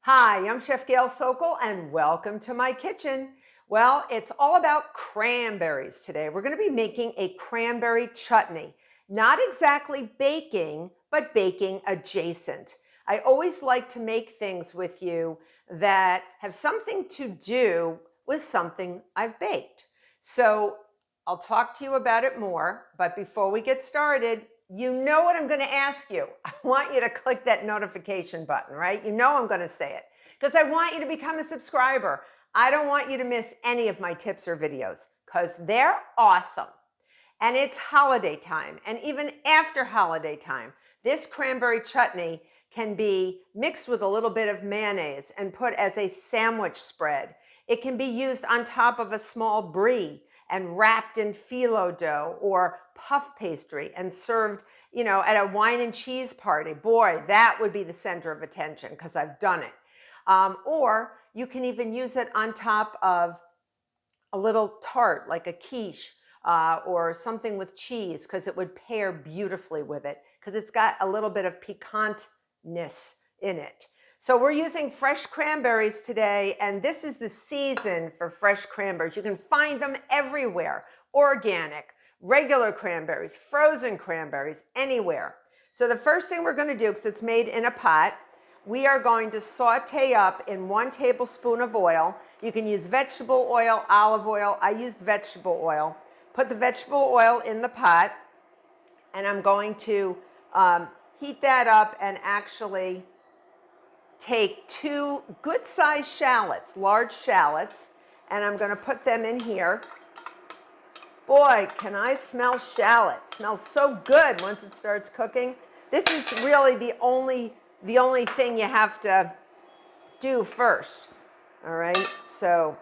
Hi, I'm Chef Gail Sokol and welcome to my kitchen. Well, it's all about cranberries today. We're going to be making a cranberry chutney. Not exactly baking, but baking adjacent. I always like to make things with you that have something to do with something I've baked. So I'll talk to you about it more, but before we get started, you know what I'm going to ask you. I want you to click that notification button, right? You know I'm going to say it because I want you to become a subscriber. I don't want you to miss any of my tips or videos because they're awesome. And it's holiday time. And even after holiday time, this cranberry chutney can be mixed with a little bit of mayonnaise and put as a sandwich spread. It can be used on top of a small brie and wrapped in phyllo dough or puff pastry and served, at a wine and cheese party. Boy, that would be the center of attention because I've done it. Or you can even use it on top of a little tart like a quiche or something with cheese because it would pair beautifully with it because it's got a little bit of piquantness in it. So we're using fresh cranberries today, and this is the season for fresh cranberries. You can find them everywhere. Organic, regular cranberries, frozen cranberries, anywhere. So the first thing we're going to do, because it's made in a pot, we are going to saute up in 1 tablespoon of oil. You can use vegetable oil, olive oil. I used vegetable oil. Put the vegetable oil in the pot, and I'm going to heat that up and actually take 2 good-sized shallots, large shallots, and I'm going to put them in here. Boy, can I smell shallot. It smells so good once it starts cooking. This is really the only thing you have to do first. All right, so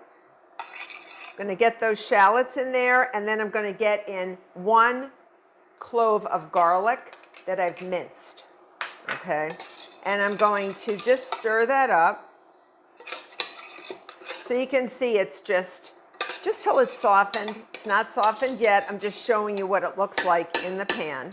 I'm going to get those shallots in there, and then I'm going to get in 1 clove of garlic that I've minced. Okay. And I'm going to just stir that up. So you can see it's just till it's softened. It's not softened yet. I'm just showing you what it looks like in the pan.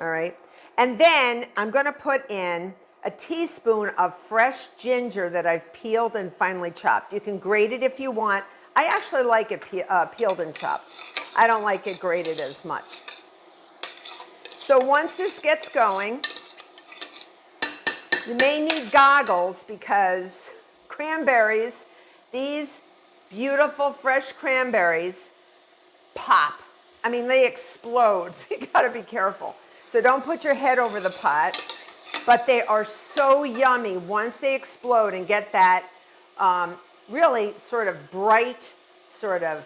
All right. And then I'm going to put in a teaspoon of fresh ginger that I've peeled and finely chopped. You can grate it if you want. I actually like it peeled and chopped. I don't like it grated as much. So once this gets going, you may need goggles because cranberries, these beautiful fresh cranberries, pop. I mean, they explode, so you gotta be careful. So don't put your head over the pot, but they are so yummy once they explode and get that really sort of bright, they're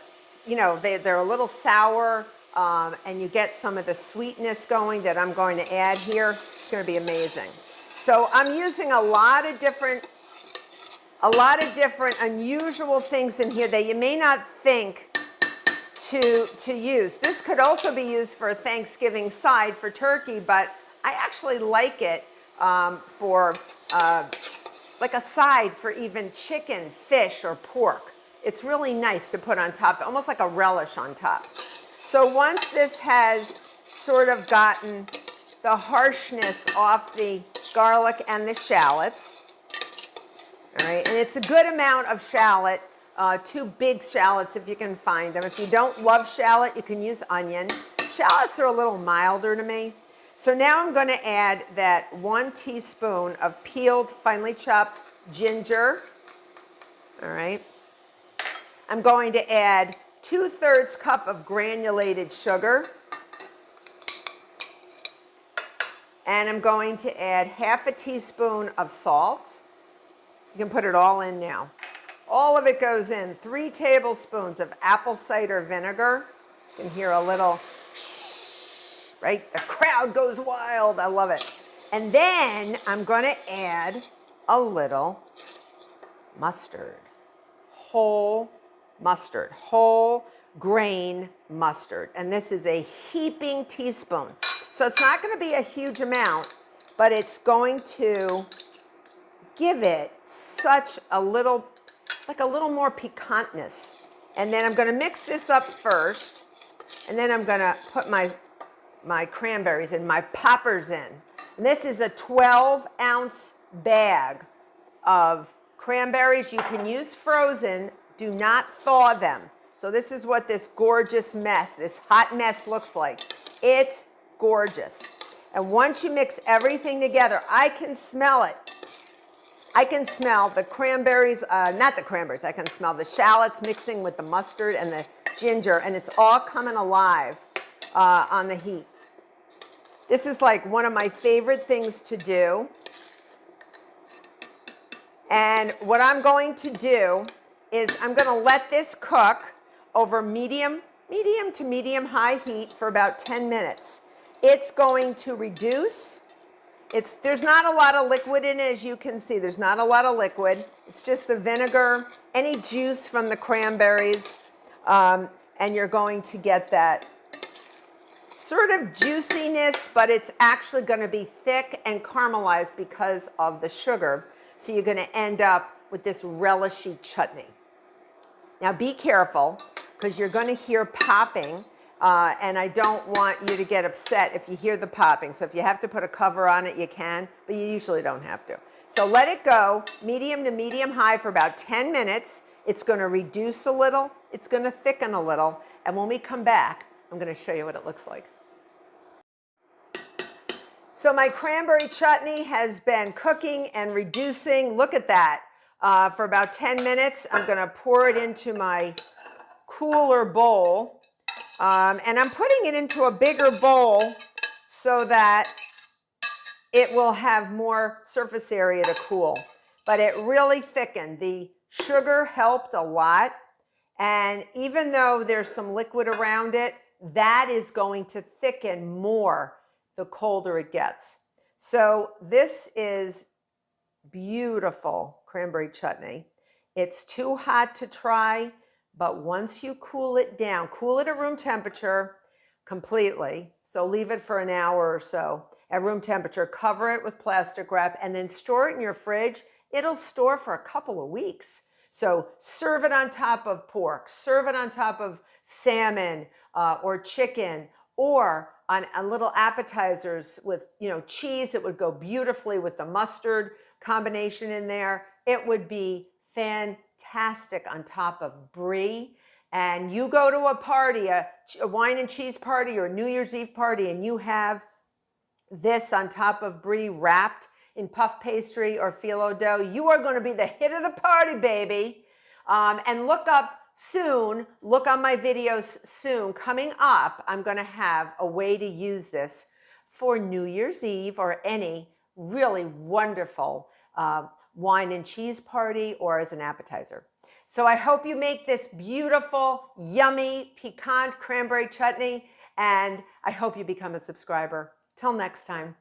a little sour, and you get some of the sweetness going that I'm going to add here. It's gonna be amazing. So I'm using a lot of different unusual things in here that you may not think to use. This could also be used for a Thanksgiving side for turkey, but I actually like it for like a side for even chicken, fish, or pork. It's really nice to put on top, almost like a relish on top. So once this has sort of gotten the harshness off the garlic and the shallots. All right, and it's a good amount of shallot, 2 big shallots if you can find them. If you don't love shallot, you can use onion. Shallots are a little milder to me. So now I'm going to add that 1 teaspoon of peeled, finely chopped ginger. All right. I'm going to add 2/3 cup of granulated sugar. And I'm going to add 1/2 teaspoon of salt. You can put it all in now. All of it goes in. 3 tablespoons of apple cider vinegar. You can hear a little shh, right? The crowd goes wild. I love it. And then I'm going to add a little mustard. Whole mustard. Whole grain mustard. And this is a heaping teaspoon. So it's not going to be a huge amount, but it's going to give it such a little more piquantness. And then I'm going to mix this up first, and then I'm going to put my cranberries in, my poppers in. And this is a 12-ounce bag of Cranberries, you can use frozen. Do not thaw them. So this is what this gorgeous mess, this hot mess looks like. It's gorgeous. And once you mix everything together, I can smell it. I can smell the cranberries, not the cranberries, I can smell the shallots mixing with the mustard and the ginger, and it's all coming alive on the heat. This is like one of my favorite things to do. And what I'm going to do is I'm going to let this cook over medium to medium high heat for about 10 minutes. It's going to reduce. There's not a lot of liquid in it, as you can see. There's not a lot of liquid. It's just the vinegar, any juice from the cranberries, and you're going to get that sort of juiciness, but it's actually going to be thick and caramelized because of the sugar. So you're going to end up with this relishy chutney. Now be careful, because you're going to hear popping, and I don't want you to get upset if you hear the popping. So if you have to put a cover on it, you can, but you usually don't have to. So let it go medium to medium high for about 10 minutes. It's going to reduce a little. It's going to thicken a little. And when we come back, I'm going to show you what it looks like. So my cranberry chutney has been cooking and reducing. Look at that. For about 10 minutes, I'm going to pour it into my cooler bowl. And I'm putting it into a bigger bowl so that it will have more surface area to cool. But it really thickened. The sugar helped a lot. And even though there's some liquid around it, that is going to thicken more the colder it gets. So this is beautiful cranberry chutney. It's too hot to try, but once you cool it down, cool it at room temperature completely. So leave it for an hour or so at room temperature, cover it with plastic wrap, and then store it in your fridge. It'll store for a couple of weeks. So serve it on top of pork, serve it on top of salmon or chicken, or on little appetizers with, cheese. It would go beautifully with the mustard combination in there. It would be fantastic on top of brie. And you go to a party, a wine and cheese party or a New Year's Eve party, and you have this on top of brie wrapped in puff pastry or phyllo dough, you are going to be the hit of the party, baby. And look on my videos soon. Coming up, I'm going to have a way to use this for New Year's Eve or any really wonderful wine and cheese party or as an appetizer. So I hope you make this beautiful, yummy, piquant cranberry chutney, and I hope you become a subscriber. Till next time.